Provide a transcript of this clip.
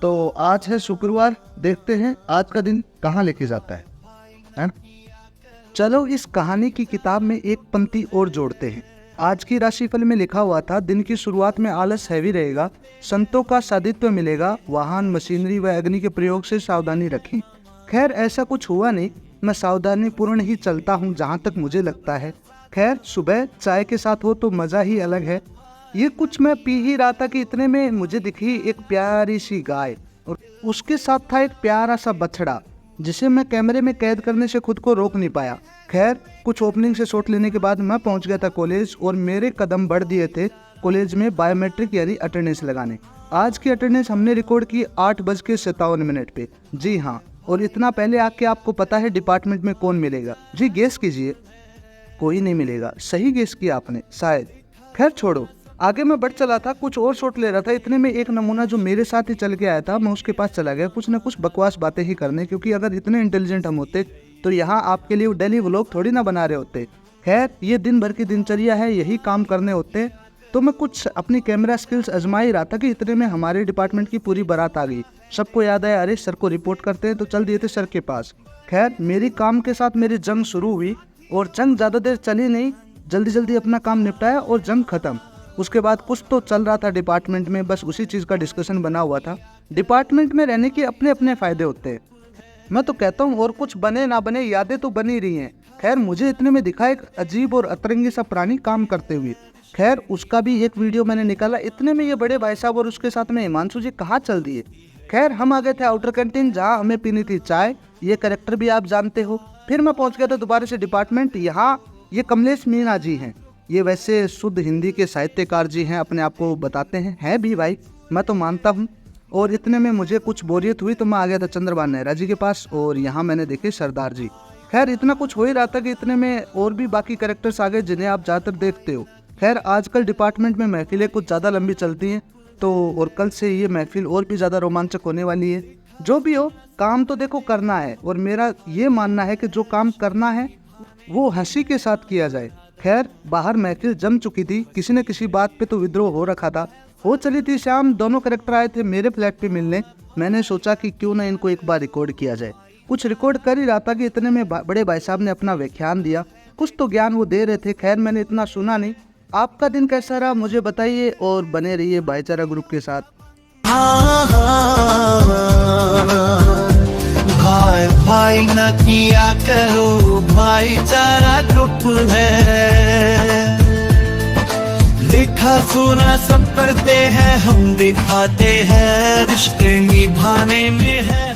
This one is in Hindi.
तो आज है शुक्रवार, देखते हैं आज का दिन कहाँ लेके जाता है ना? चलो इस कहानी की किताब में एक पंक्ति और जोड़ते हैं। आज की राशिफल में लिखा हुआ था, दिन की शुरुआत में आलस हैवी रहेगा, संतों का साधित्व मिलेगा, वाहन, मशीनरी व अग्नि के प्रयोग से सावधानी रखें। खैर ऐसा कुछ हुआ नहीं, मैं सावधानी पूर्ण ही चलता हूँ जहाँ तक मुझे लगता है। खैर सुबह चाय के साथ हो तो मज़ा ही अलग है। ये कुछ मैं पी ही रहा था कि इतने में मुझे दिखी एक प्यारी सी गाय और उसके साथ था एक प्यारा सा बछड़ा जिसे मैं कैमरे में कैद करने से खुद को रोक नहीं पाया। खैर कुछ ओपनिंग से शॉट लेने के बाद मैं पहुंच गया था कॉलेज और मेरे कदम बढ़ दिए थे कॉलेज में बायोमेट्रिक यानी अटेंडेंस लगाने। आज की अटेंडेंस हमने रिकॉर्ड की 8:57 पे। जी हाँ, और इतना पहले आके आपको पता है डिपार्टमेंट में कौन मिलेगा? जी गेस कीजिए। कोई नहीं मिलेगा। सही गेस किया आपने शायद। खैर छोड़ो, आगे मैं बढ़ चला था, कुछ और शॉट ले रहा था। इतने में एक नमूना जो मेरे साथ ही चल के आया था, मैं उसके पास चला गया कुछ ना कुछ बकवास बातें ही करने, क्योंकि अगर इतने इंटेलिजेंट हम होते तो यहाँ आपके लिए डेली व्लॉग थोड़ी ना बना रहे होते। खैर ये दिन भर की दिनचर्या है, यही काम करने होते। तो मैं कुछ अपनी कैमरा स्किल्स आजमा ही रहा था कि इतने में हमारे डिपार्टमेंट की पूरी बारात आ गई। सबको याद आया, अरे सर को रिपोर्ट करते हैं, तो चल दिए थे सर के पास। खैर मेरी काम के साथ मेरी जंग शुरू हुई और जंग ज़्यादा देर चली नहीं, जल्दी जल्दी अपना काम निपटाया और जंग खत्म। उसके बाद कुछ तो चल रहा था डिपार्टमेंट में, बस उसी चीज़ का डिस्कशन बना हुआ था। डिपार्टमेंट में रहने के अपने अपने फ़ायदे होते हैं। मैं तो कहता हूँ और कुछ बने ना बने, यादें तो बनी रही हैं। खैर मुझे इतने में दिखा एक अजीब और अतरंगी सा प्राणी काम करते हुए। खैर उसका भी एक वीडियो मैंने निकाला। इतने में ये बड़े भाई साहब और उसके साथ में हिमांशु जी कहाँ चल दिए। खैर हम आ गए थे आउटर कैंटीन जहाँ हमें पीनी थी चाय। ये कैरेक्टर भी आप जानते हो। फिर मैं पहुँच गया था दोबारा से डिपार्टमेंट। यहाँ ये कमलेश मीणा जी हैं। ये वैसे शुद्ध हिंदी के साहित्यकार जी हैं, अपने आप को बताते हैं भी भाई, मैं तो मानता हूँ। और इतने में मुझे कुछ बोरियत हुई तो मैं आ गया था चंद्रभान नेहरा जी के पास और यहाँ मैंने देखे सरदार जी। खैर इतना कुछ हो ही रहा था कि इतने में और भी बाकी कैरेक्टर्स आ गए जिन्हें आप ज़्यादातर देखते हो। खैर आजकल डिपार्टमेंट में महफिलें कुछ ज़्यादा लंबी चलती हैं, तो और कल से ये महफिल और भी ज़्यादा रोमांचक होने वाली है। जो भी हो, काम तो देखो करना है और मेरा ये मानना है कि जो काम करना है वो हंसी के साथ किया जाए। खैर बाहर महफिल जम चुकी थी, किसी न किसी बात पे तो विद्रोह हो रखा था। हो चली थी शाम, दोनों कैरेक्टर आए थे मेरे फ्लैट पे मिलने। मैंने सोचा कि क्यों ना इनको एक बार रिकॉर्ड किया जाए। कुछ रिकॉर्ड कर ही रहा था कि इतने में बड़े भाई साहब ने अपना व्याख्यान दिया। कुछ तो ज्ञान वो दे रहे थे। खैर मैंने इतना सुना नहीं। आपका दिन कैसा रहा मुझे बताइए और बने रहिए भाईचारा ग्रुप के साथ। भाई भाई न किया करो, भाईचारा ग्रुप है। देखा सुना सब करते हैं, हम दिखाते हैं, रिश्ते निभाने में है।